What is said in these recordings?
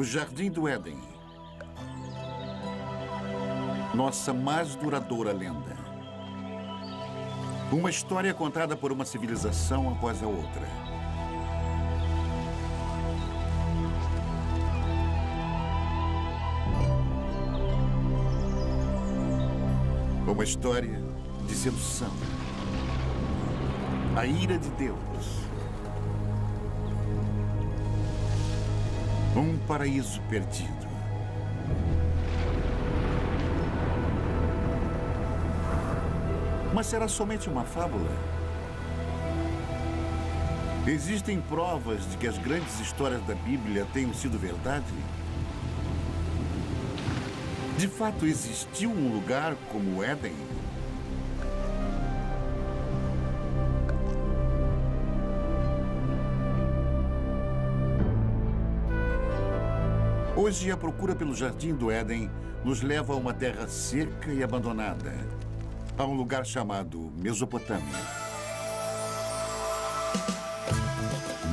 O Jardim do Éden. Nossa mais duradoura lenda. Uma história contada por uma civilização após a outra. Uma história de sedução. A ira de Deus. Um paraíso perdido. Mas será somente uma fábula? Existem provas de que as grandes histórias da Bíblia tenham sido verdade? De fato, existiu um lugar como o Éden? Hoje, a procura pelo Jardim do Éden nos leva a uma terra seca e abandonada, a um lugar chamado Mesopotâmia.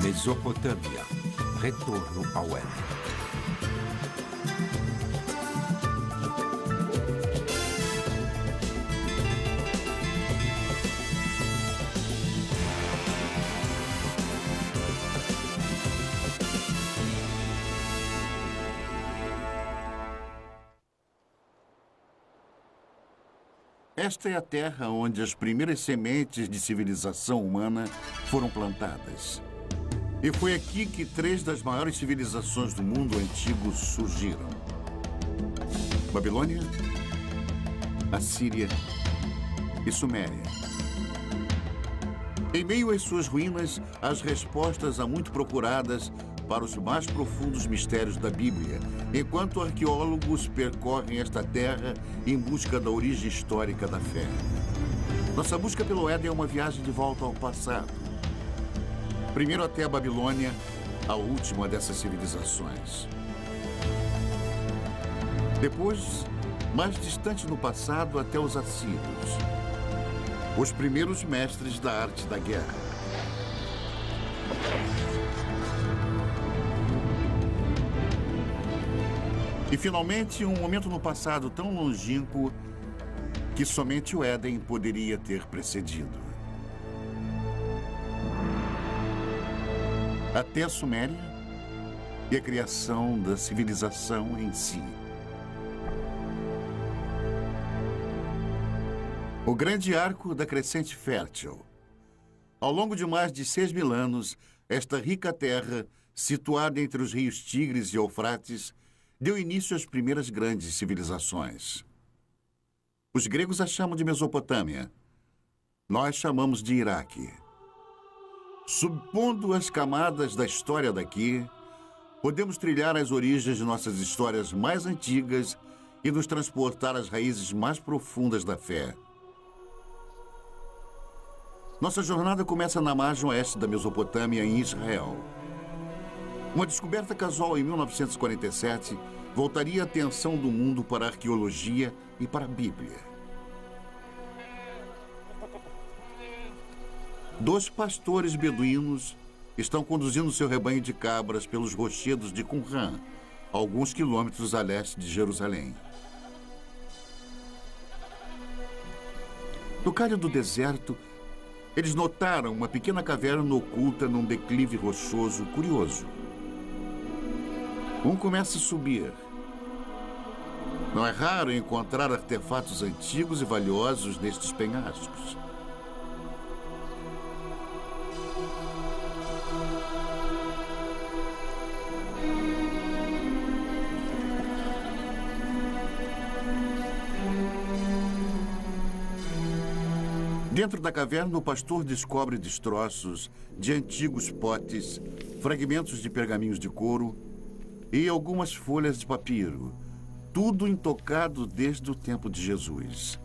Mesopotâmia. Retorno ao Éden. Esta é a terra onde as primeiras sementes de civilização humana foram plantadas. E foi aqui que 3 das maiores civilizações do mundo antigo surgiram: Babilônia, Assíria e Suméria. Em meio às suas ruínas, as respostas há muito procuradas para os mais profundos mistérios da Bíblia, enquanto arqueólogos percorrem esta terra em busca da origem histórica da fé. Nossa busca pelo Éden é uma viagem de volta ao passado. Primeiro até a Babilônia, a última dessas civilizações. Depois, mais distante no passado, até os assírios, os primeiros mestres da arte da guerra. E, finalmente, um momento no passado tão longínquo que somente o Éden poderia ter precedido. Até a Suméria e a criação da civilização em si. O grande arco da crescente fértil. Ao longo de mais de 6.000 anos, esta rica terra, situada entre os rios Tigres e Eufrates, deu início às primeiras grandes civilizações. Os gregos a chamam de Mesopotâmia. Nós chamamos de Iraque. Subpondo as camadas da história daqui, podemos trilhar as origens de nossas histórias mais antigas e nos transportar às raízes mais profundas da fé. Nossa jornada começa na margem oeste da Mesopotâmia, em Israel. Uma descoberta casual em 1947 voltaria a atenção do mundo para a arqueologia e para a Bíblia. 2 pastores beduínos estão conduzindo seu rebanho de cabras pelos rochedos de Qumran, alguns quilômetros a leste de Jerusalém. No calho do deserto, eles notaram uma pequena caverna oculta num declive rochoso curioso. Um começa a subir. Não é raro encontrar artefatos antigos e valiosos nestes penhascos. Dentro da caverna, o pastor descobre destroços de antigos potes, fragmentos de pergaminhos de couro e algumas folhas de papiro, tudo intocado desde o tempo de Jesus.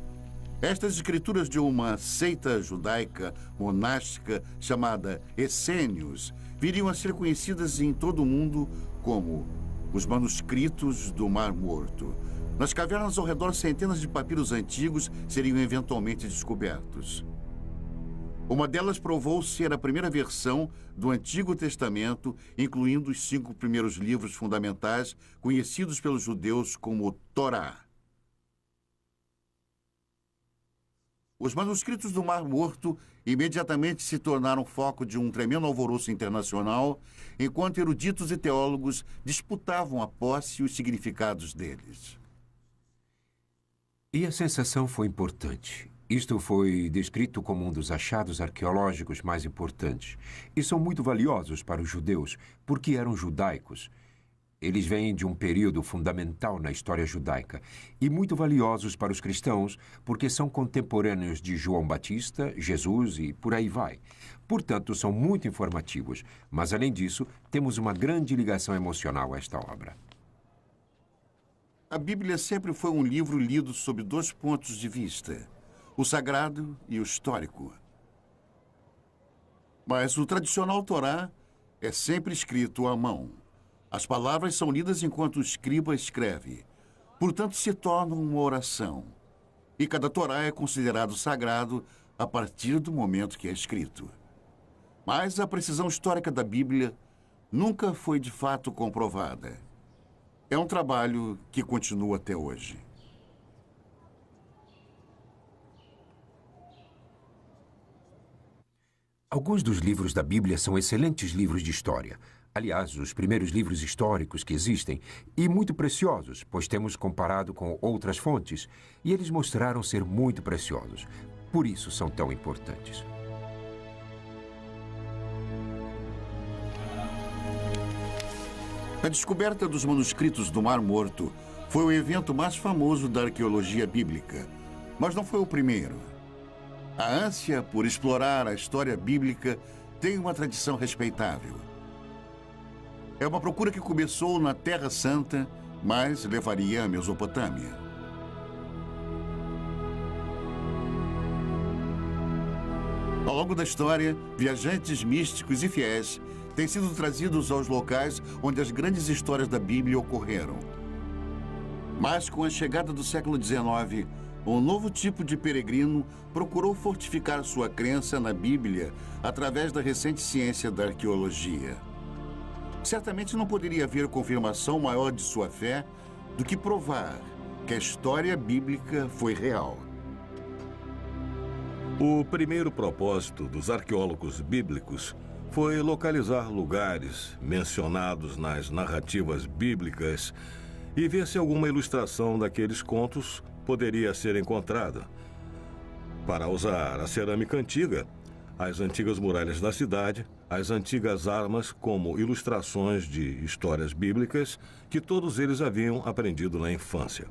Estas escrituras de uma seita judaica monástica chamada Essênios viriam a ser conhecidas em todo o mundo como os manuscritos do Mar Morto. Nas cavernas ao redor, centenas de papiros antigos seriam eventualmente descobertos. Uma delas provou ser a primeira versão do Antigo Testamento, incluindo os 5 primeiros livros fundamentais, conhecidos pelos judeus como Torá. Os manuscritos do Mar Morto imediatamente se tornaram foco de um tremendo alvoroço internacional, enquanto eruditos e teólogos disputavam a posse e os significados deles. E a sensação foi importante. Isto foi descrito como um dos achados arqueológicos mais importantes. E são muito valiosos para os judeus, porque eram judaicos. Eles vêm de um período fundamental na história judaica. E muito valiosos para os cristãos, porque são contemporâneos de João Batista, Jesus e por aí vai. Portanto, são muito informativos. Mas, além disso, temos uma grande ligação emocional a esta obra. A Bíblia sempre foi um livro lido sob 2 pontos de vista: o sagrado e o histórico. Mas o tradicional Torá é sempre escrito à mão. As palavras são lidas enquanto o escriba escreve. Portanto, se tornam uma oração. E cada Torá é considerado sagrado a partir do momento que é escrito. Mas a precisão histórica da Bíblia nunca foi de fato comprovada. É um trabalho que continua até hoje. Alguns dos livros da Bíblia são excelentes livros de história. Aliás, os primeiros livros históricos que existem, e muito preciosos, pois temos comparado com outras fontes, e eles mostraram ser muito preciosos. Por isso são tão importantes. A descoberta dos manuscritos do Mar Morto foi o evento mais famoso da arqueologia bíblica, mas não foi o primeiro. A ânsia por explorar a história bíblica tem uma tradição respeitável. É uma procura que começou na Terra Santa, mas levaria à Mesopotâmia. Ao longo da história, viajantes místicos e fiéis têm sido trazidos aos locais onde as grandes histórias da Bíblia ocorreram. Mas com a chegada do século XIX, um novo tipo de peregrino procurou fortificar sua crença na Bíblia através da recente ciência da arqueologia. Certamente não poderia haver confirmação maior de sua fé do que provar que a história bíblica foi real. O primeiro propósito dos arqueólogos bíblicos foi localizar lugares mencionados nas narrativas bíblicas e ver se alguma ilustração daqueles contos poderia ser encontrada. Para usar a cerâmica antiga, as antigas muralhas da cidade, as antigas armas como ilustrações de histórias bíblicas que todos eles haviam aprendido na infância.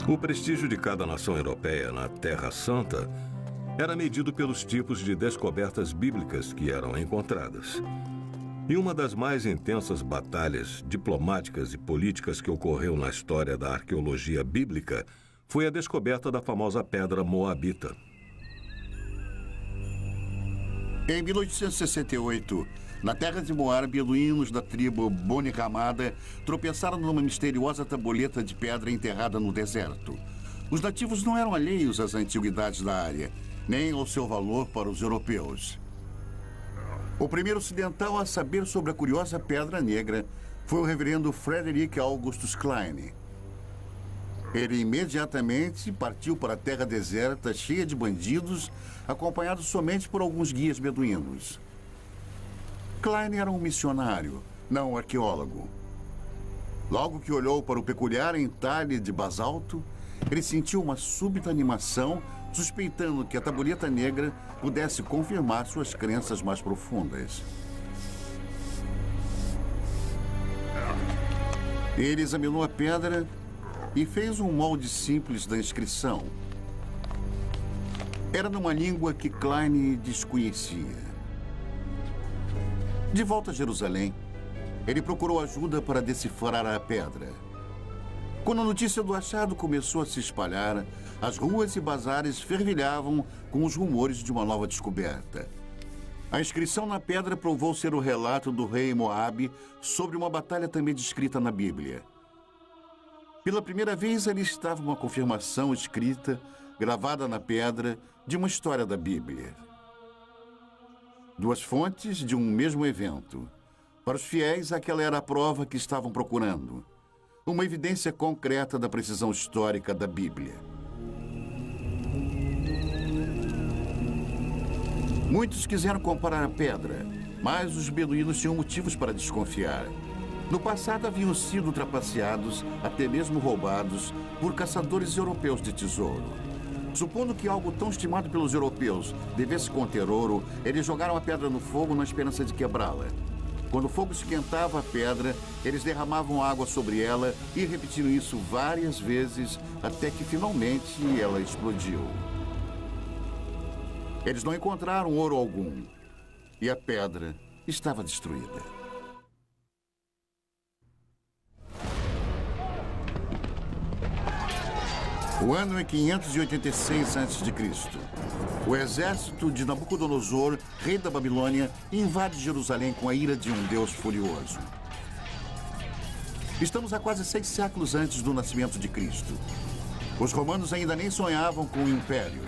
O prestígio de cada nação europeia na Terra Santa era medido pelos tipos de descobertas bíblicas que eram encontradas. E uma das mais intensas batalhas diplomáticas e políticas que ocorreu na história da arqueologia bíblica foi a descoberta da famosa pedra moabita. Em 1868, na terra de Moab, beduínos da tribo Boni Ramada tropeçaram numa misteriosa tabuleta de pedra enterrada no deserto. Os nativos não eram alheios às antiguidades da área, nem ao seu valor para os europeus. O primeiro ocidental a saber sobre a curiosa pedra negra foi o reverendo Frederick Augustus Klein. Ele imediatamente partiu para a terra deserta, cheia de bandidos, acompanhado somente por alguns guias beduínos. Klein era um missionário, não um arqueólogo. Logo que olhou para o peculiar entalhe de basalto, ele sentiu uma súbita animação, suspeitando que a tabuleta negra pudesse confirmar suas crenças mais profundas. Ele examinou a pedra e fez um molde simples da inscrição. Era numa língua que Klein desconhecia. De volta a Jerusalém, ele procurou ajuda para decifrar a pedra. Quando a notícia do achado começou a se espalhar, as ruas e bazares fervilhavam com os rumores de uma nova descoberta. A inscrição na pedra provou ser o relato do rei Moabe sobre uma batalha também descrita na Bíblia. Pela primeira vez, ali estava uma confirmação escrita, gravada na pedra, de uma história da Bíblia. Duas fontes de um mesmo evento. Para os fiéis, aquela era a prova que estavam procurando. Uma evidência concreta da precisão histórica da Bíblia. Muitos quiseram comparar a pedra, mas os beduínos tinham motivos para desconfiar. No passado haviam sido trapaceados, até mesmo roubados, por caçadores europeus de tesouro. Supondo que algo tão estimado pelos europeus devesse conter ouro, eles jogaram a pedra no fogo na esperança de quebrá-la. Quando o fogo esquentava a pedra, eles derramavam água sobre ela e repetiram isso várias vezes, até que finalmente ela explodiu. Eles não encontraram ouro algum, e a pedra estava destruída. O ano é 586 a.C. O exército de Nabucodonosor, rei da Babilônia, invade Jerusalém com a ira de um Deus furioso. Estamos a quase 6 séculos antes do nascimento de Cristo. Os romanos ainda nem sonhavam com o império.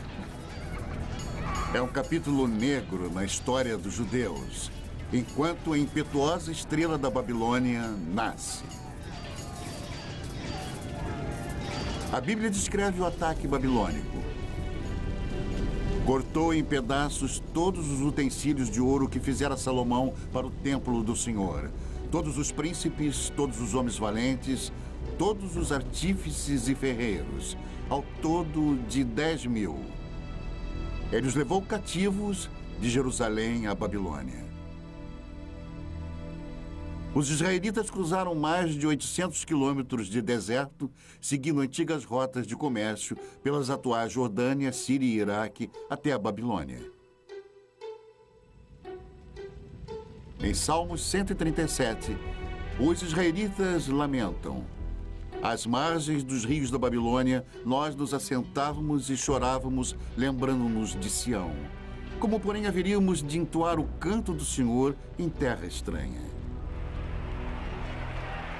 É um capítulo negro na história dos judeus, enquanto a impetuosa estrela da Babilônia nasce. A Bíblia descreve o ataque babilônico. Cortou em pedaços todos os utensílios de ouro que fizera Salomão para o templo do Senhor. Todos os príncipes, todos os homens valentes, todos os artífices e ferreiros, ao todo de 10.000. Ele os levou cativos de Jerusalém à Babilônia. Os israelitas cruzaram mais de 800 quilômetros de deserto, seguindo antigas rotas de comércio pelas atuais Jordânia, Síria e Iraque até a Babilônia. Em Salmos 137, os israelitas lamentam: às margens dos rios da Babilônia, nós nos assentávamos e chorávamos, lembrando-nos de Sião. Como, porém, haveríamos de entoar o canto do Senhor em terra estranha?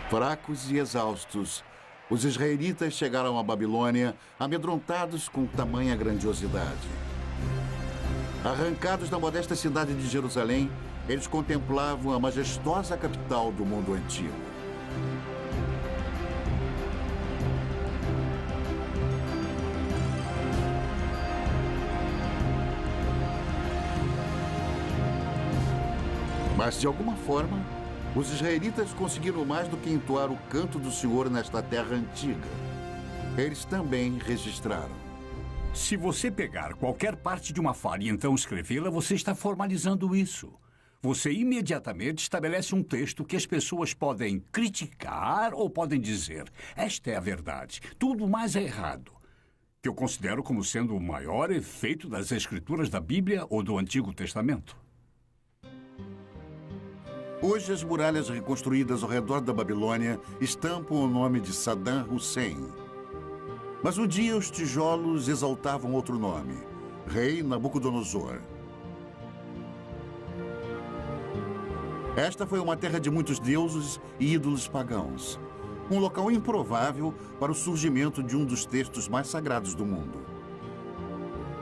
Fracos e exaustos, os israelitas chegaram à Babilônia, amedrontados com tamanha grandiosidade. Arrancados da modesta cidade de Jerusalém, eles contemplavam a majestosa capital do mundo antigo. Mas, de alguma forma, os israelitas conseguiram mais do que entoar o canto do Senhor nesta terra antiga. Eles também registraram. Se você pegar qualquer parte de uma fala e então escrevê-la, você está formalizando isso. Você imediatamente estabelece um texto que as pessoas podem criticar ou podem dizer: esta é a verdade, tudo mais é errado. Que eu considero como sendo o maior efeito das escrituras da Bíblia ou do Antigo Testamento. Hoje, as muralhas reconstruídas ao redor da Babilônia estampam o nome de Saddam Hussein. Mas um dia os tijolos exaltavam outro nome: Rei Nabucodonosor. Esta foi uma terra de muitos deuses e ídolos pagãos. Um local improvável para o surgimento de um dos textos mais sagrados do mundo.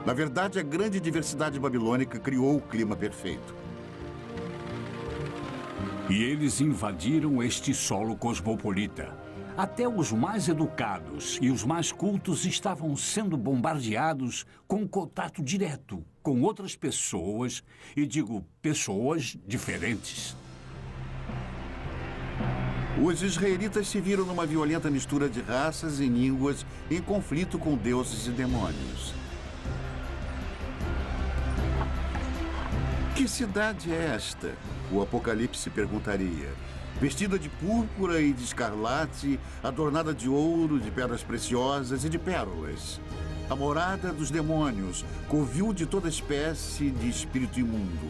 Na verdade, a grande diversidade babilônica criou o clima perfeito. E eles invadiram este solo cosmopolita. Até os mais educados e os mais cultos estavam sendo bombardeados com contato direto com outras pessoas, e digo pessoas diferentes. Os israelitas se viram numa violenta mistura de raças e línguas em conflito com deuses e demônios. Que cidade é esta? O Apocalipse perguntaria. Vestida de púrpura e de escarlate, adornada de ouro, de pedras preciosas e de pérolas. A morada dos demônios, covil de toda espécie de espírito imundo.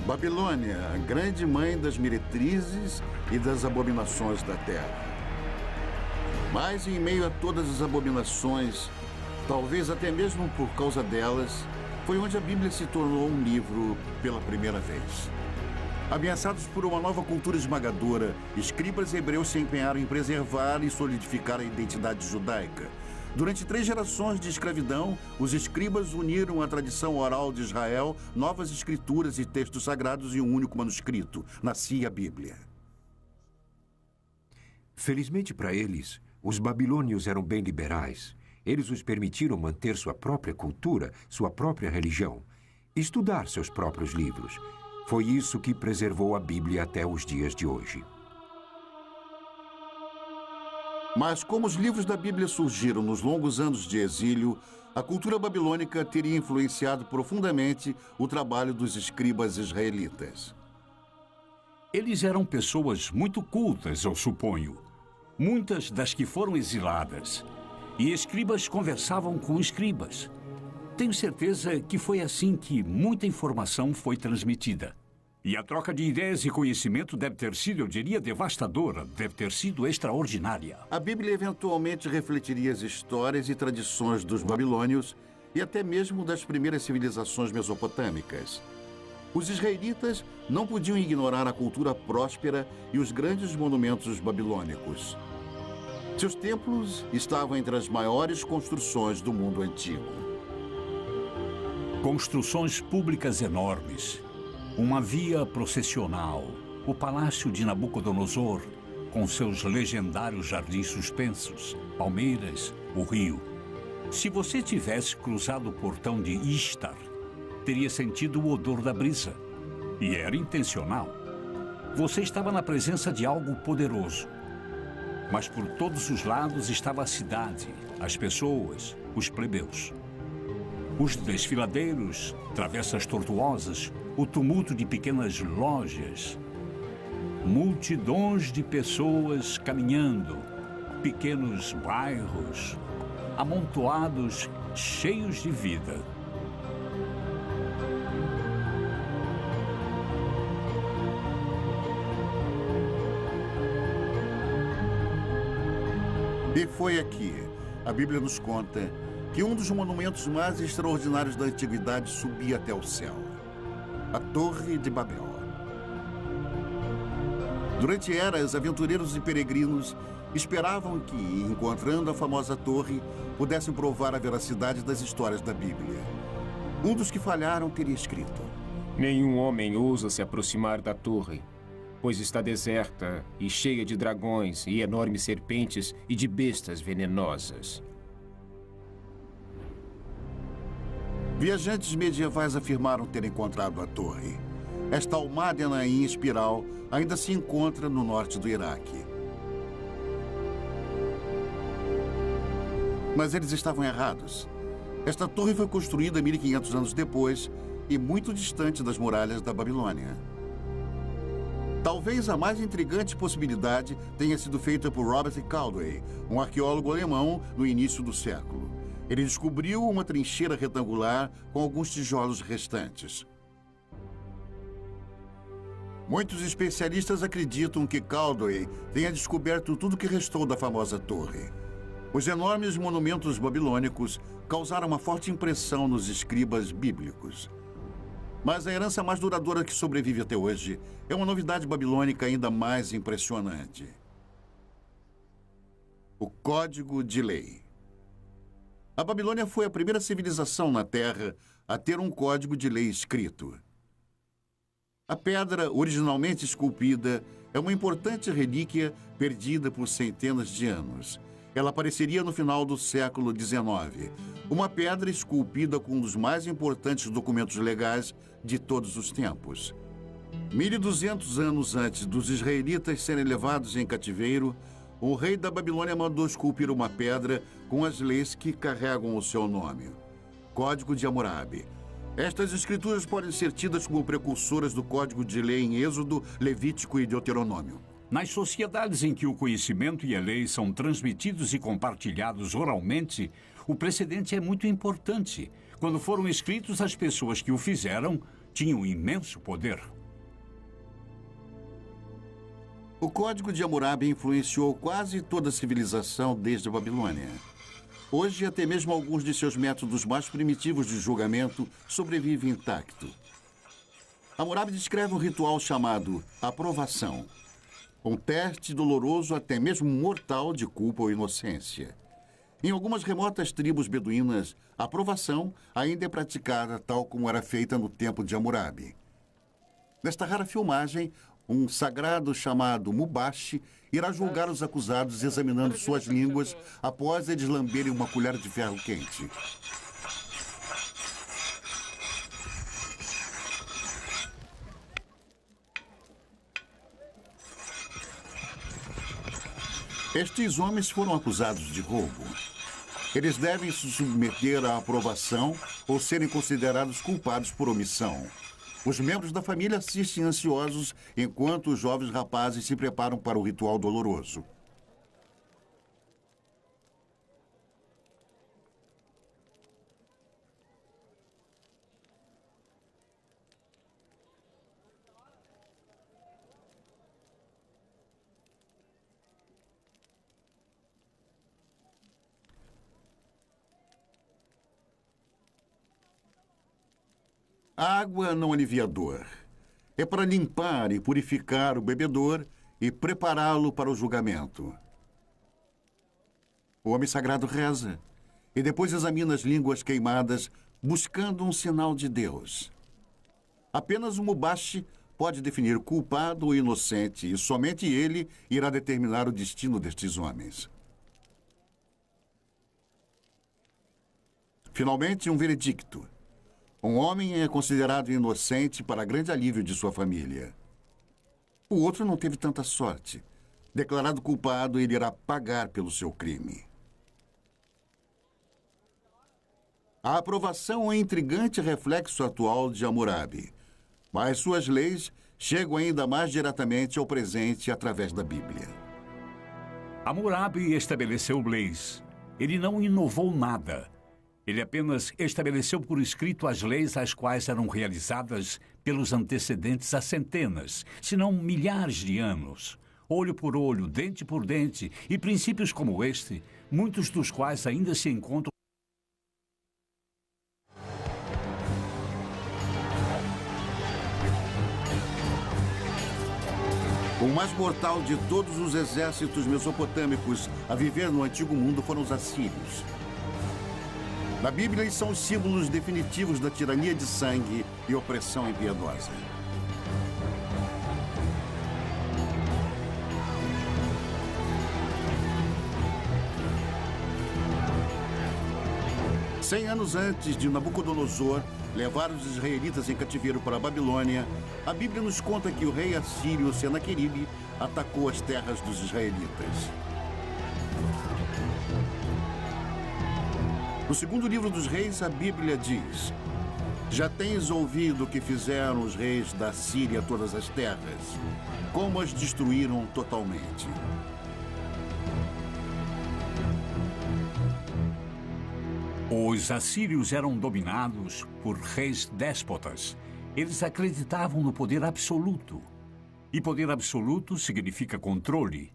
Babilônia, a grande mãe das meretrizes e das abominações da terra. Mas em meio a todas as abominações, talvez até mesmo por causa delas, foi onde a Bíblia se tornou um livro pela primeira vez. Ameaçados por uma nova cultura esmagadora, escribas hebreus se empenharam em preservar e solidificar a identidade judaica. Durante 3 gerações de escravidão, os escribas uniram a tradição oral de Israel, novas escrituras e textos sagrados em um único manuscrito. Nascia a Bíblia. Felizmente para eles, os babilônios eram bem liberais. Eles os permitiram manter sua própria cultura, sua própria religião, estudar seus próprios livros. Foi isso que preservou a Bíblia até os dias de hoje. Mas como os livros da Bíblia surgiram nos longos anos de exílio, a cultura babilônica teria influenciado profundamente o trabalho dos escribas israelitas. Eles eram pessoas muito cultas, eu suponho. Muitas das que foram exiladas. E escribas conversavam com escribas. Tenho certeza que foi assim que muita informação foi transmitida. E a troca de ideias e conhecimento deve ter sido, eu diria, devastadora, deve ter sido extraordinária. A Bíblia eventualmente refletiria as histórias e tradições dos babilônios e até mesmo das primeiras civilizações mesopotâmicas. Os israelitas não podiam ignorar a cultura próspera e os grandes monumentos babilônicos. Seus templos estavam entre as maiores construções do mundo antigo. Construções públicas enormes. Uma via processional, o palácio de Nabucodonosor, com seus legendários jardins suspensos, palmeiras, o rio. Se você tivesse cruzado o portão de Ishtar, teria sentido o odor da brisa. E era intencional. Você estava na presença de algo poderoso. Mas por todos os lados estava a cidade, as pessoas, os plebeus. Os desfiladeiros, travessas tortuosas, o tumulto de pequenas lojas, multidões de pessoas caminhando, pequenos bairros, amontoados, cheios de vida. E foi aqui, a Bíblia nos conta, que um dos monumentos mais extraordinários da antiguidade subia até o céu. A Torre de Babel. Durante eras, aventureiros e peregrinos esperavam que, encontrando a famosa torre, pudessem provar a veracidade das histórias da Bíblia. Um dos que falharam teria escrito: nenhum homem ousa se aproximar da torre, pois está deserta e cheia de dragões e enormes serpentes e de bestas venenosas. Viajantes medievais afirmaram ter encontrado a torre. Esta almádena em espiral ainda se encontra no norte do Iraque. Mas eles estavam errados. Esta torre foi construída 1500 anos depois e muito distante das muralhas da Babilônia. Talvez a mais intrigante possibilidade tenha sido feita por Robert Caldwell, um arqueólogo alemão no início do século. Ele descobriu uma trincheira retangular com alguns tijolos restantes. Muitos especialistas acreditam que Caldwell tenha descoberto tudo o que restou da famosa torre. Os enormes monumentos babilônicos causaram uma forte impressão nos escribas bíblicos. Mas a herança mais duradoura que sobrevive até hoje é uma novidade babilônica ainda mais impressionante: o Código de Lei. A Babilônia foi a primeira civilização na Terra a ter um código de lei escrito. A pedra, originalmente esculpida, é uma importante relíquia perdida por centenas de anos. Ela apareceria no final do século XIX. Uma pedra esculpida com um dos mais importantes documentos legais de todos os tempos. 1200 anos antes dos israelitas serem levados em cativeiro, o rei da Babilônia mandou esculpir uma pedra com as leis que carregam o seu nome. Código de Hammurabi. Estas escrituras podem ser tidas como precursoras do Código de Lei em Êxodo, Levítico e Deuteronômio. Nas sociedades em que o conhecimento e a lei são transmitidos e compartilhados oralmente, o precedente é muito importante. Quando foram escritos, as pessoas que o fizeram tinham imenso poder. O Código de Hammurabi influenciou quase toda a civilização desde a Babilônia. Hoje, até mesmo alguns de seus métodos mais primitivos de julgamento sobrevivem intactos. Hammurabi descreve um ritual chamado aprovação, um teste doloroso, até mesmo mortal, de culpa ou inocência. Em algumas remotas tribos beduínas, a aprovação ainda é praticada tal como era feita no tempo de Hammurabi. Nesta rara filmagem, um sagrado chamado Mubashi irá julgar os acusados examinando suas línguas após eles lamberem uma colher de ferro quente. Estes homens foram acusados de roubo. Eles devem se submeter à aprovação ou serem considerados culpados por omissão. Os membros da família assistem ansiosos enquanto os jovens rapazes se preparam para o ritual doloroso. A água não alivia a dor. É para limpar e purificar o bebedor e prepará-lo para o julgamento. O homem sagrado reza e depois examina as línguas queimadas, buscando um sinal de Deus. Apenas o Mubashi pode definir o culpado ou inocente, e somente ele irá determinar o destino destes homens. Finalmente, um veredicto. Um homem é considerado inocente para grande alívio de sua família. O outro não teve tanta sorte. Declarado culpado, ele irá pagar pelo seu crime. A aprovação é um intrigante reflexo atual de Hammurabi, mas suas leis chegam ainda mais diretamente ao presente através da Bíblia. Hammurabi estabeleceu leis. Ele não inovou nada. Ele apenas estabeleceu por escrito as leis às quais eram realizadas pelos antecedentes há centenas, se não milhares de anos. Olho por olho, dente por dente, e princípios como este, muitos dos quais ainda se encontram. O mais mortal de todos os exércitos mesopotâmicos a viver no Antigo Mundo foram os assírios. Na Bíblia, eles são os símbolos definitivos da tirania de sangue e opressão impiedosa. Cem anos antes de Nabucodonosor levar os israelitas em cativeiro para a Babilônia, a Bíblia nos conta que o rei assírio Senaqueribe atacou as terras dos israelitas. No segundo livro dos reis, a Bíblia diz: já tens ouvido o que fizeram os reis da Síria a todas as terras, como as destruíram totalmente. Os assírios eram dominados por reis déspotas. Eles acreditavam no poder absoluto. E poder absoluto significa controle.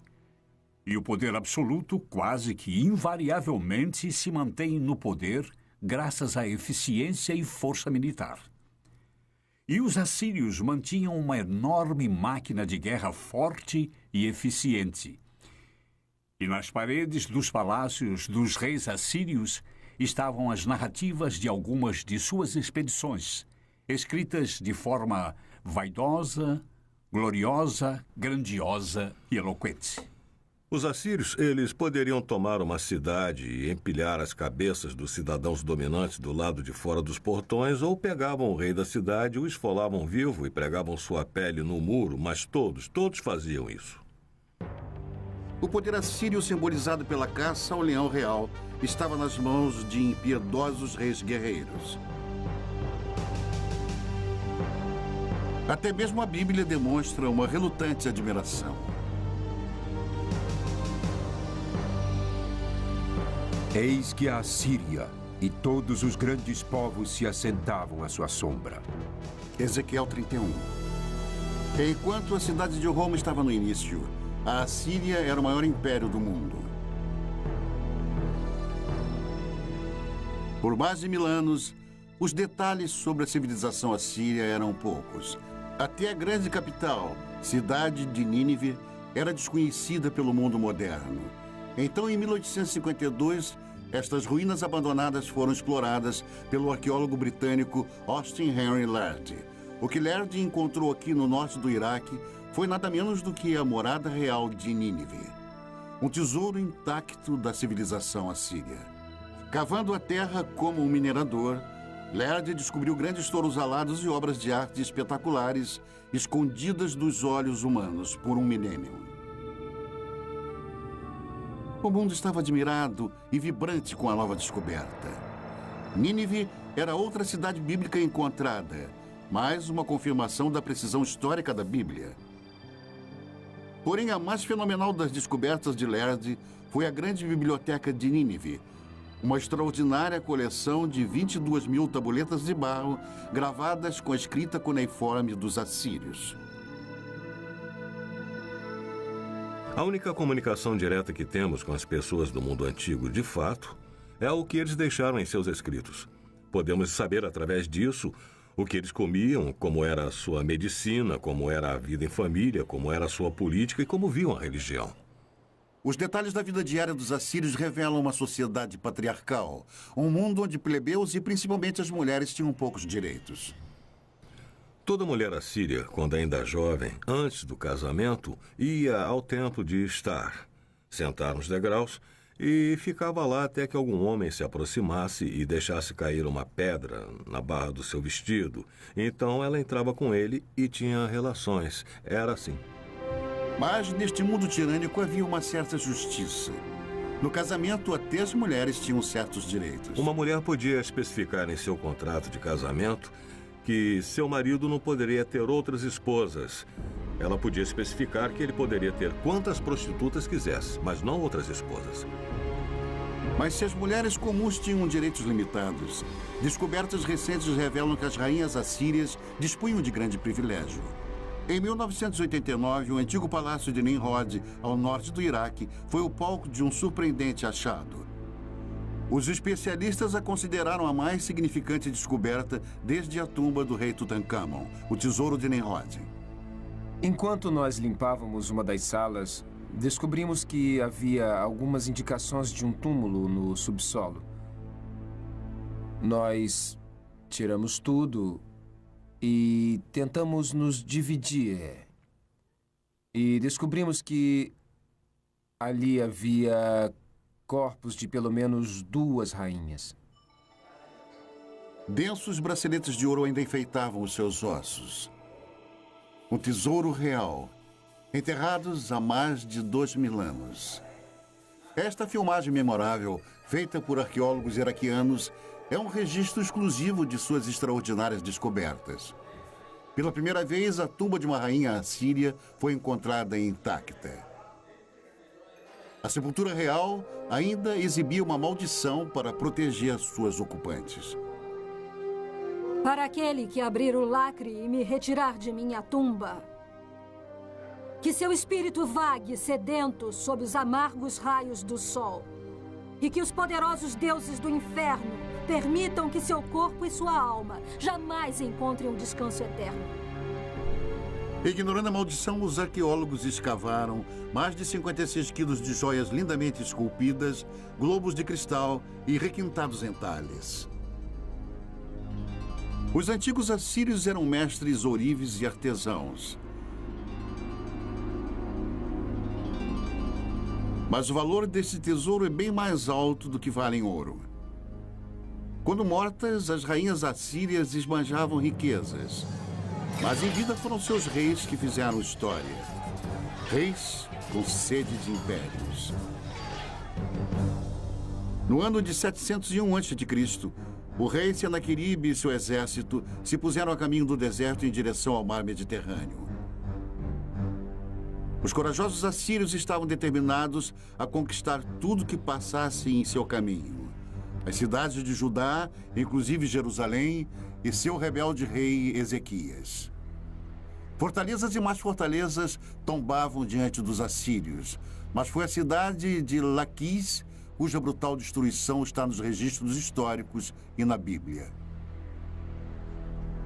E o poder absoluto quase que invariavelmente se mantém no poder graças à eficiência e força militar. E os assírios mantinham uma enorme máquina de guerra forte e eficiente. E nas paredes dos palácios dos reis assírios estavam as narrativas de algumas de suas expedições, escritas de forma vaidosa, gloriosa, grandiosa e eloquente. Os assírios, eles poderiam tomar uma cidade e empilhar as cabeças dos cidadãos dominantes do lado de fora dos portões, ou pegavam o rei da cidade, o esfolavam vivo e pregavam sua pele no muro, mas todos faziam isso. O poder assírio, simbolizado pela caça ao leão real, estava nas mãos de impiedosos reis guerreiros. Até mesmo a Bíblia demonstra uma relutante admiração. Eis que a Assíria e todos os grandes povos se assentavam à sua sombra. Ezequiel 31. Enquanto a cidade de Roma estava no início, a Assíria era o maior império do mundo. Por mais de 1000 anos, os detalhes sobre a civilização assíria eram poucos. Até a grande capital, cidade de Nínive, era desconhecida pelo mundo moderno. Então, em 1852, estas ruínas abandonadas foram exploradas pelo arqueólogo britânico Austin Henry Lerdy. O que Lerdy encontrou aqui no norte do Iraque foi nada menos do que a morada real de Nínive, um tesouro intacto da civilização assíria. Cavando a terra como um minerador, Lerdy descobriu grandes touros alados e obras de arte espetaculares escondidas dos olhos humanos por um milênio. O mundo estava admirado e vibrante com a nova descoberta. Nínive era outra cidade bíblica encontrada, mais uma confirmação da precisão histórica da Bíblia. Porém, a mais fenomenal das descobertas de Lerdy foi a grande biblioteca de Nínive, uma extraordinária coleção de 22 mil tabuletas de barro gravadas com a escrita cuneiforme dos assírios. A única comunicação direta que temos com as pessoas do mundo antigo, de fato, é o que eles deixaram em seus escritos. Podemos saber, através disso, o que eles comiam, como era a sua medicina, como era a vida em família, como era a sua política e como viam a religião. Os detalhes da vida diária dos assírios revelam uma sociedade patriarcal, um mundo onde plebeus e principalmente as mulheres tinham poucos direitos. Toda mulher assíria, quando ainda jovem, antes do casamento, ia ao templo de Estar, sentar nos degraus e ficava lá até que algum homem se aproximasse e deixasse cair uma pedra na barra do seu vestido. Então ela entrava com ele e tinha relações. Era assim. Mas neste mundo tirânico havia uma certa justiça. No casamento, até as mulheres tinham certos direitos. Uma mulher podia especificar em seu contrato de casamento que seu marido não poderia ter outras esposas. Ela podia especificar que ele poderia ter quantas prostitutas quisesse, mas não outras esposas. Mas se as mulheres comuns tinham direitos limitados, descobertas recentes revelam que as rainhas assírias dispunham de grande privilégio. Em 1989, o antigo palácio de Nimrod, ao norte do Iraque, foi o palco de um surpreendente achado. Os especialistas a consideraram a mais significante descoberta desde a tumba do rei Tutankhamon, o tesouro de Nimrod. Enquanto nós limpávamos uma das salas, descobrimos que havia algumas indicações de um túmulo no subsolo. Nós tiramos tudo e tentamos nos dividir. E descobrimos que ali havia corpos de pelo menos 2 rainhas. Densos braceletes de ouro ainda enfeitavam os seus ossos. Um tesouro real, enterrados há mais de 2000 anos. Esta filmagem memorável, feita por arqueólogos iraquianos, é um registro exclusivo de suas extraordinárias descobertas. Pela primeira vez, a tumba de uma rainha assíria foi encontrada intacta. A sepultura real ainda exibia uma maldição para proteger suas ocupantes. Para aquele que abrir o lacre e me retirar de minha tumba, que seu espírito vague sedento sob os amargos raios do sol, e que os poderosos deuses do inferno permitam que seu corpo e sua alma jamais encontrem um descanso eterno. Ignorando a maldição, os arqueólogos escavaram mais de 56 quilos de joias lindamente esculpidas, globos de cristal e requintados entalhes. Os antigos assírios eram mestres ourives e artesãos. Mas o valor desse tesouro é bem mais alto do que vale em ouro. Quando mortas, as rainhas assírias esbanjavam riquezas. Mas em vida foram seus reis que fizeram história. Reis com sede de impérios. No ano de 701 a.C., o rei Senaqueribe e seu exército se puseram a caminho do deserto em direção ao mar Mediterrâneo. Os corajosos assírios estavam determinados a conquistar tudo que passasse em seu caminho. As cidades de Judá, inclusive Jerusalém, e seu rebelde rei Ezequias. Fortalezas e mais fortalezas tombavam diante dos assírios, mas foi a cidade de Laquis cuja brutal destruição está nos registros históricos e na Bíblia.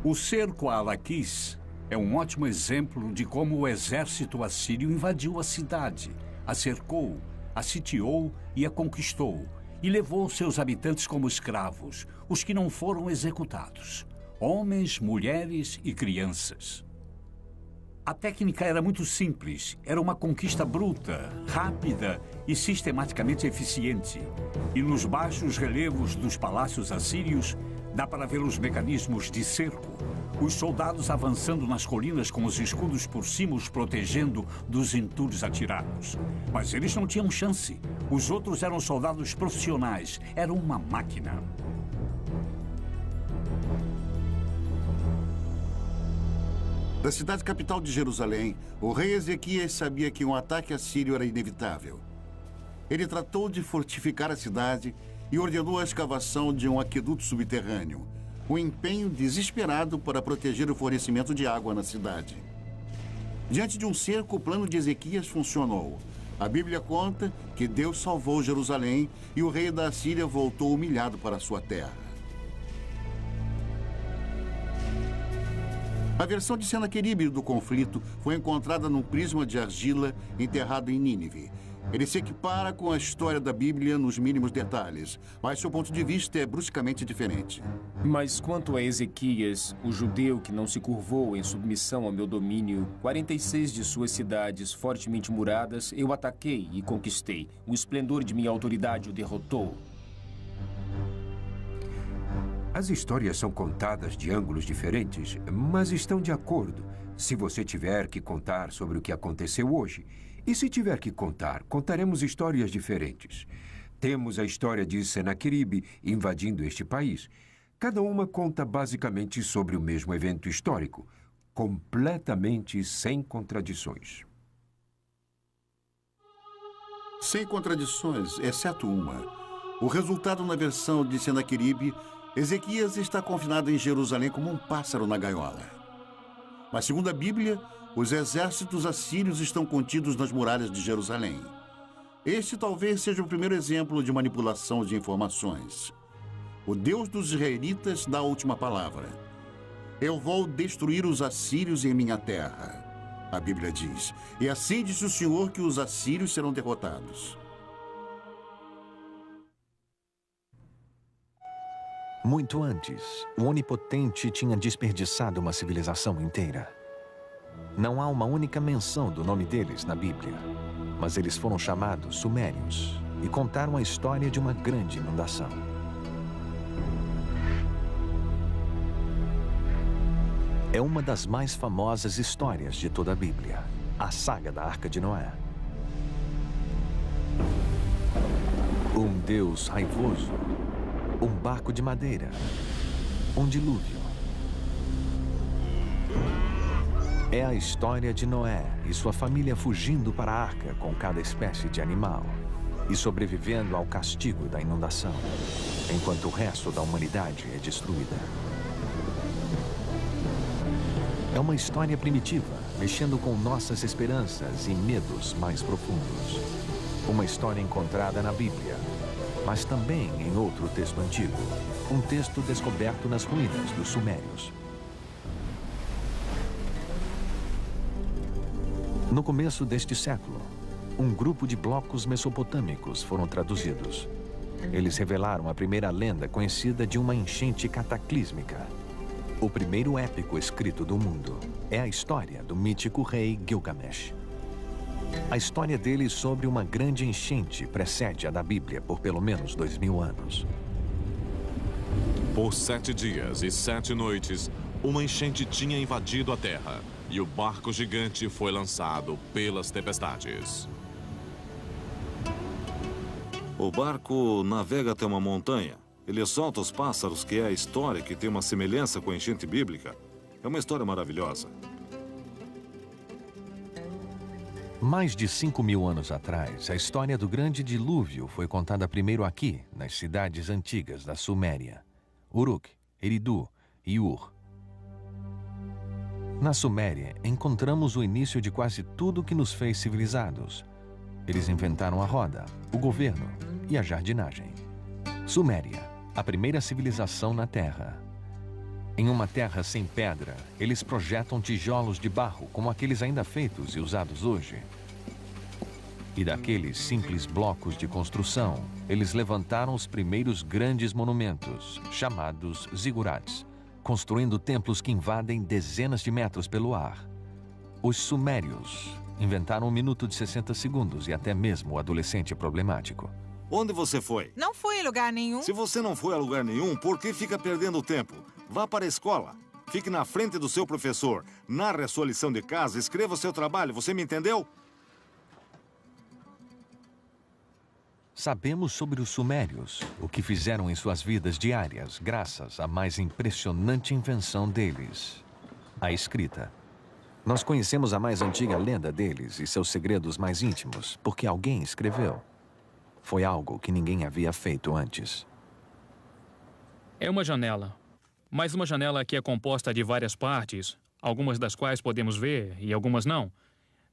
O cerco a Laquis É um ótimo exemplo de como o exército assírio invadiu a cidade, a cercou, a sitiou e a conquistou, e levou seus habitantes como escravos, os que não foram executados, homens, mulheres e crianças. A técnica era muito simples, era uma conquista bruta, rápida e sistematicamente eficiente. E nos baixos relevos dos palácios assírios, dá para ver os mecanismos de cerco, os soldados avançando nas colinas com os escudos por cima os protegendo dos entulhos atirados. Mas eles não tinham chance. Os outros eram soldados profissionais, eram uma máquina. Da cidade capital de Jerusalém, o rei Ezequias sabia que um ataque assírio era inevitável. Ele tratou de fortificar a cidade e ordenou a escavação de um aqueduto subterrâneo, um empenho desesperado para proteger o fornecimento de água na cidade. Diante de um cerco, o plano de Ezequias funcionou. A Bíblia conta que Deus salvou Jerusalém e o rei da Assíria voltou humilhado para sua terra. A versão de Senaqueribe do conflito foi encontrada num prisma de argila enterrado em Nínive. Ele se equipara com a história da Bíblia nos mínimos detalhes, mas seu ponto de vista é bruscamente diferente. Mas quanto a Ezequias, o judeu que não se curvou em submissão ao meu domínio, 46 de suas cidades fortemente muradas, eu ataquei e conquistei. O esplendor de minha autoridade o derrotou. As histórias são contadas de ângulos diferentes, mas estão de acordo. Se você tiver que contar sobre o que aconteceu hoje, e se tiver que contar, contaremos histórias diferentes. Temos a história de Senaqueribe invadindo este país. Cada uma conta basicamente sobre o mesmo evento histórico, completamente sem contradições. Sem contradições, exceto uma. O resultado na versão de Senaqueribe, Ezequias está confinado em Jerusalém como um pássaro na gaiola. Mas, segundo a Bíblia, os exércitos assírios estão contidos nas muralhas de Jerusalém. Este talvez seja o primeiro exemplo de manipulação de informações. O Deus dos israelitas dá a última palavra. Eu vou destruir os assírios em minha terra, a Bíblia diz. E assim disse o Senhor que os assírios serão derrotados. Muito antes, o Onipotente tinha desperdiçado uma civilização inteira. Não há uma única menção do nome deles na Bíblia, mas eles foram chamados Sumérios e contaram a história de uma grande inundação. É uma das mais famosas histórias de toda a Bíblia, a saga da Arca de Noé. Um Deus raivoso, um barco de madeira, um dilúvio. É a história de Noé e sua família fugindo para a arca com cada espécie de animal e sobrevivendo ao castigo da inundação, enquanto o resto da humanidade é destruída. É uma história primitiva, mexendo com nossas esperanças e medos mais profundos. Uma história encontrada na Bíblia, mas também em outro texto antigo, um texto descoberto nas ruínas dos Sumérios. No começo deste século, um grupo de blocos mesopotâmicos foram traduzidos. Eles revelaram a primeira lenda conhecida de uma enchente cataclísmica. O primeiro épico escrito do mundo é a história do mítico rei Gilgamesh. A história dele sobre uma grande enchente precede a da Bíblia por pelo menos 2000 anos. Por 7 dias e 7 noites, uma enchente tinha invadido a terra e o barco gigante foi lançado pelas tempestades. O barco navega até uma montanha. Ele solta os pássaros, que é a história que tem uma semelhança com a enchente bíblica. É uma história maravilhosa. Mais de 5.000 anos atrás, a história do grande dilúvio foi contada primeiro aqui, nas cidades antigas da Suméria: Uruk, Eridu e Ur. Na Suméria, encontramos o início de quase tudo que nos fez civilizados. Eles inventaram a roda, o governo e a jardinagem. Suméria, a primeira civilização na Terra. Em uma terra sem pedra, eles projetam tijolos de barro, como aqueles ainda feitos e usados hoje. E daqueles simples blocos de construção, eles levantaram os primeiros grandes monumentos, chamados zigurats, construindo templos que invadem dezenas de metros pelo ar. Os sumérios inventaram um minuto de 60 segundos e até mesmo o adolescente problemático. Onde você foi? Não fui em lugar nenhum. Se você não foi a lugar nenhum, por que fica perdendo tempo? Vá para a escola. Fique na frente do seu professor. Narre a sua lição de casa, escreva o seu trabalho. Você me entendeu? Sabemos sobre os sumérios, o que fizeram em suas vidas diárias, graças à mais impressionante invenção deles, a escrita. Nós conhecemos a mais antiga lenda deles e seus segredos mais íntimos, porque alguém escreveu. Foi algo que ninguém havia feito antes. É uma janela, mas uma janela que é composta de várias partes, algumas das quais podemos ver e algumas não.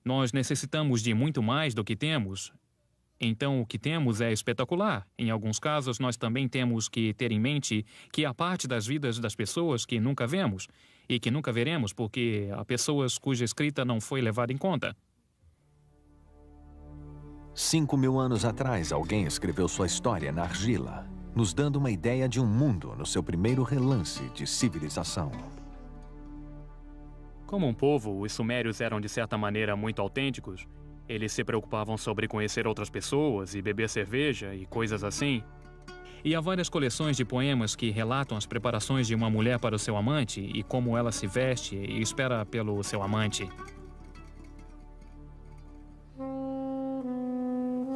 Nós necessitamos de muito mais do que temos. Então, o que temos é espetacular. Em alguns casos, nós também temos que ter em mente que há parte das vidas das pessoas que nunca vemos e que nunca veremos porque há pessoas cuja escrita não foi levada em conta. 5.000 anos atrás, alguém escreveu sua história na argila, nos dando uma ideia de um mundo no seu primeiro relance de civilização. Como um povo, os sumérios eram de certa maneira muito autênticos. Eles se preocupavam sobre conhecer outras pessoas e beber cerveja e coisas assim. E há várias coleções de poemas que relatam as preparações de uma mulher para o seu amante e como ela se veste e espera pelo seu amante.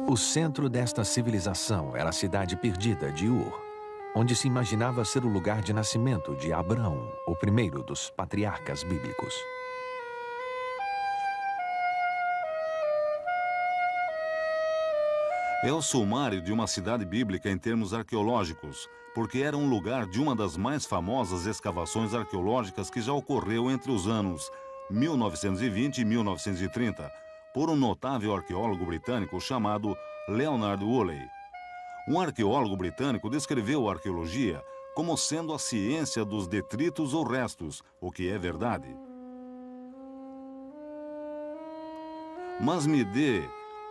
O centro desta civilização era a cidade perdida de Ur, onde se imaginava ser o lugar de nascimento de Abraão, o primeiro dos patriarcas bíblicos. É o sumário de uma cidade bíblica em termos arqueológicos, porque era um lugar de uma das mais famosas escavações arqueológicas que já ocorreu entre os anos 1920 e 1930, por um notável arqueólogo britânico chamado Leonard Woolley. Um arqueólogo britânico descreveu a arqueologia como sendo a ciência dos detritos ou restos, o que é verdade. Mas me dê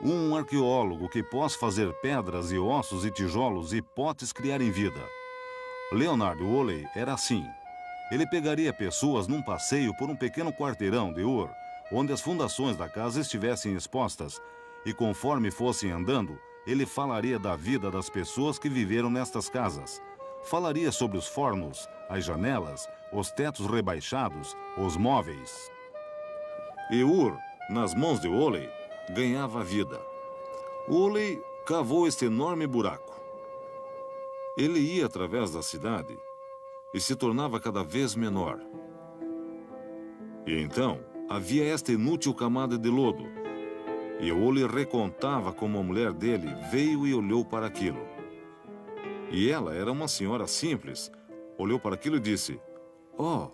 um arqueólogo que possa fazer pedras e ossos e tijolos e potes criarem vida. Leonard Woolley era assim. Ele pegaria pessoas num passeio por um pequeno quarteirão de Ur, onde as fundações da casa estivessem expostas, e conforme fossem andando, ele falaria da vida das pessoas que viveram nestas casas. Falaria sobre os fornos, as janelas, os tetos rebaixados, os móveis. E Ur, nas mãos de Woolley, ganhava vida. Woolley cavou este enorme buraco. Ele ia através da cidade e se tornava cada vez menor. E então havia esta inútil camada de lodo. E Woolley recontava como a mulher dele veio e olhou para aquilo. E ela era uma senhora simples. Olhou para aquilo e disse: "Oh,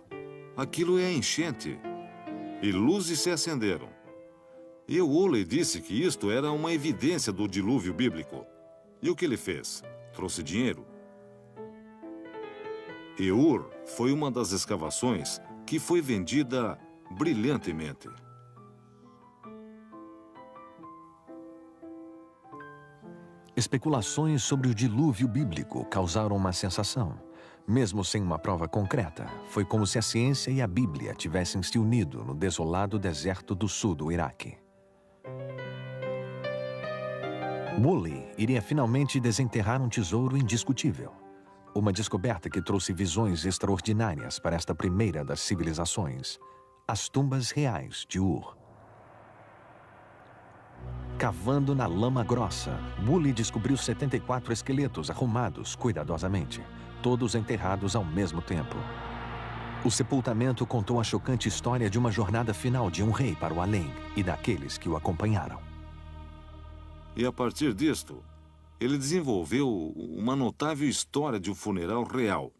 aquilo é a enchente." E luzes se acenderam. E Woolley disse que isto era uma evidência do dilúvio bíblico. E o que ele fez? Trouxe dinheiro. E Ur foi uma das escavações que foi vendida brilhantemente. Especulações sobre o dilúvio bíblico causaram uma sensação. Mesmo sem uma prova concreta, foi como se a ciência e a Bíblia tivessem se unido no desolado deserto do sul do Iraque. Woolley iria finalmente desenterrar um tesouro indiscutível. Uma descoberta que trouxe visões extraordinárias para esta primeira das civilizações. As tumbas reais de Ur. Cavando na lama grossa, Woolley descobriu 74 esqueletos arrumados cuidadosamente, todos enterrados ao mesmo tempo. O sepultamento contou a chocante história de uma jornada final de um rei para o além e daqueles que o acompanharam. E a partir disto, ele desenvolveu uma notável história de um funeral real.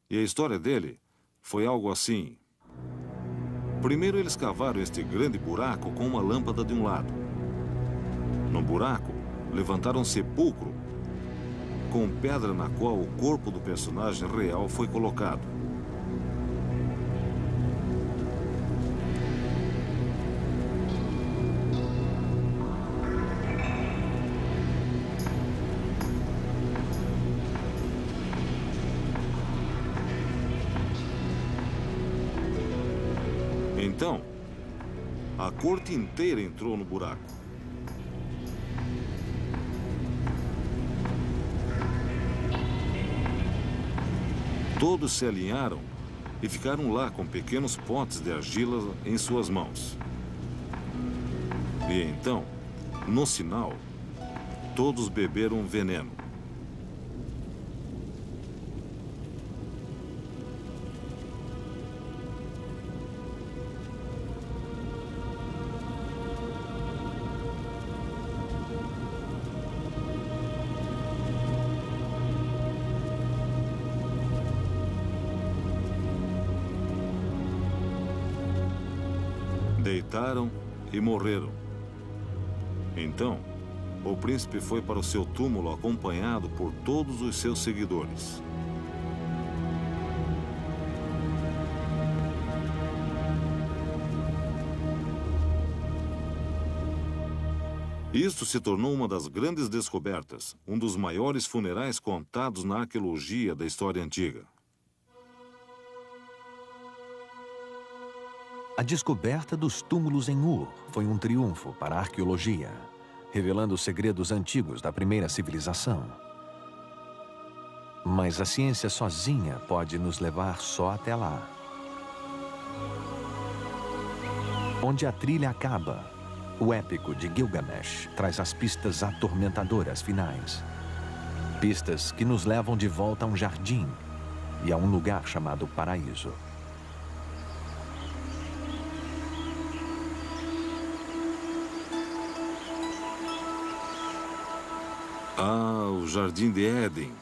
E a história dele foi algo assim. Primeiro eles cavaram este grande buraco com uma lâmpada de um lado. No buraco, levantaram um sepulcro com pedra na qual o corpo do personagem real foi colocado. Então, a corte inteira entrou no buraco. Todos se alinharam e ficaram lá com pequenos potes de argila em suas mãos. E então, no sinal, todos beberam veneno. Deitaram e morreram. Então, o príncipe foi para o seu túmulo acompanhado por todos os seus seguidores. Isto se tornou uma das grandes descobertas, um dos maiores funerais contados na arqueologia da história antiga. A descoberta dos túmulos em Ur foi um triunfo para a arqueologia, revelando os segredos antigos da primeira civilização. Mas a ciência sozinha pode nos levar só até lá. Onde a trilha acaba, o épico de Gilgamesh traz as pistas atormentadoras finais. Pistas que nos levam de volta a um jardim e a um lugar chamado paraíso. Ah, o Jardim de Éden.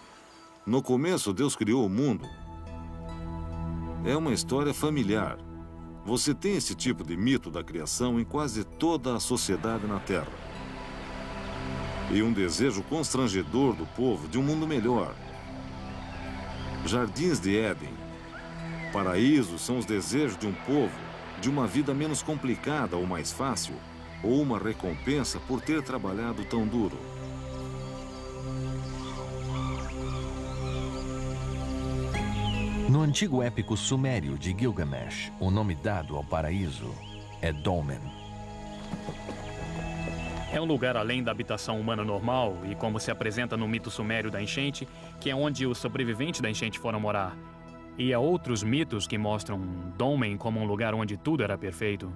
No começo, Deus criou o mundo. É uma história familiar. Você tem esse tipo de mito da criação em quase toda a sociedade na Terra. E um desejo constrangedor do povo de um mundo melhor. Jardins de Éden. Paraísos são os desejos de um povo de uma vida menos complicada ou mais fácil, ou uma recompensa por ter trabalhado tão duro. No antigo épico sumério de Gilgamesh, o nome dado ao paraíso é Dolmen. É um lugar além da habitação humana normal e como se apresenta no mito sumério da enchente, que é onde os sobreviventes da enchente foram morar. E há outros mitos que mostram Dolmen como um lugar onde tudo era perfeito.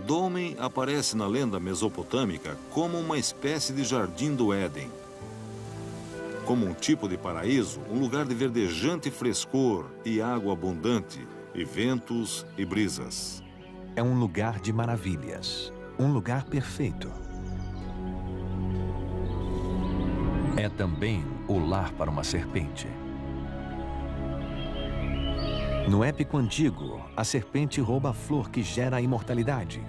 Dolmen aparece na lenda mesopotâmica como uma espécie de jardim do Éden. Como um tipo de paraíso, um lugar de verdejante frescor e água abundante, e ventos e brisas. É um lugar de maravilhas, um lugar perfeito. É também o lar para uma serpente. No épico antigo, a serpente rouba a flor que gera a imortalidade.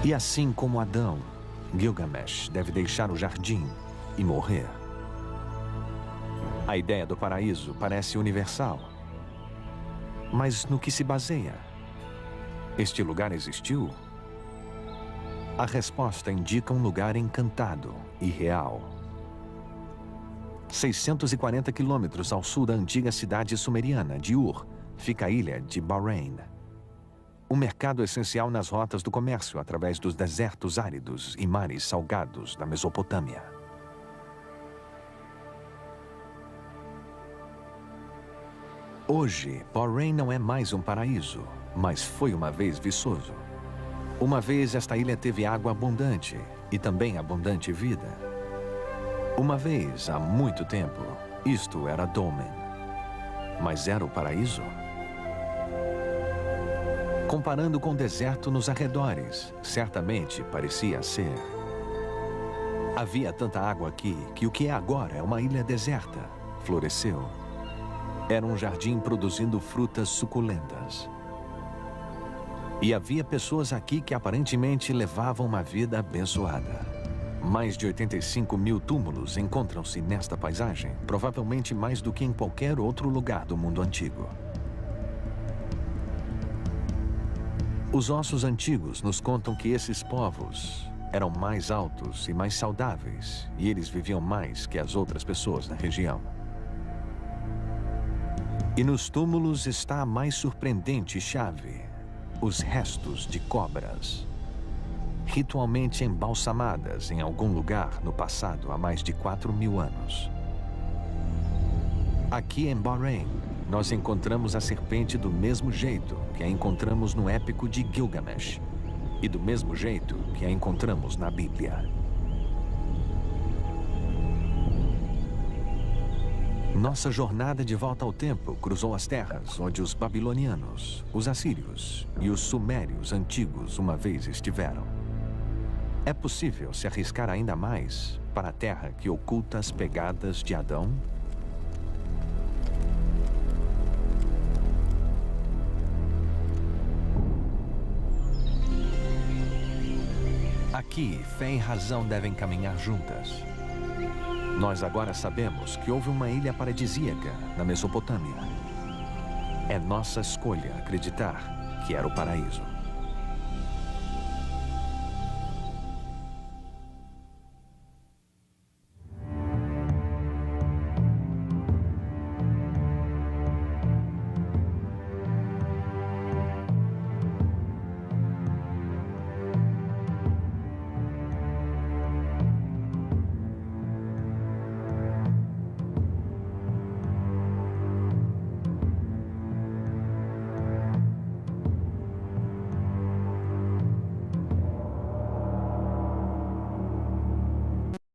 E assim como Adão, Gilgamesh deve deixar o jardim e morrer. A ideia do paraíso parece universal. Mas no que se baseia? Este lugar existiu? A resposta indica um lugar encantado e real. 640 quilômetros ao sul da antiga cidade sumeriana de Ur, fica a ilha de Bahrein. Um mercado essencial nas rotas do comércio através dos desertos áridos e mares salgados da Mesopotâmia. Hoje, Bahrein não é mais um paraíso, mas foi uma vez viçoso. Uma vez esta ilha teve água abundante e também abundante vida. Uma vez, há muito tempo, isto era Dolmen. Mas era o paraíso? Comparando com o deserto nos arredores, certamente parecia ser. Havia tanta água aqui que o que é agora é uma ilha deserta. Floresceu. Era um jardim produzindo frutas suculentas. E havia pessoas aqui que aparentemente levavam uma vida abençoada. Mais de 85 mil túmulos encontram-se nesta paisagem, provavelmente mais do que em qualquer outro lugar do mundo antigo. Os ossos antigos nos contam que esses povos eram mais altos e mais saudáveis, e eles viviam mais que as outras pessoas da região. E nos túmulos está a mais surpreendente chave: os restos de cobras, ritualmente embalsamadas em algum lugar no passado há mais de 4.000 anos. Aqui em Bahrein, nós encontramos a serpente do mesmo jeito que a encontramos no épico de Gilgamesh e do mesmo jeito que a encontramos na Bíblia. Nossa jornada de volta ao tempo cruzou as terras onde os babilonianos, os assírios e os sumérios antigos uma vez estiveram. É possível se arriscar ainda mais para a terra que oculta as pegadas de Adão? Aqui, fé e razão devem caminhar juntas. Nós agora sabemos que houve uma ilha paradisíaca na Mesopotâmia. É nossa escolha acreditar que era o paraíso.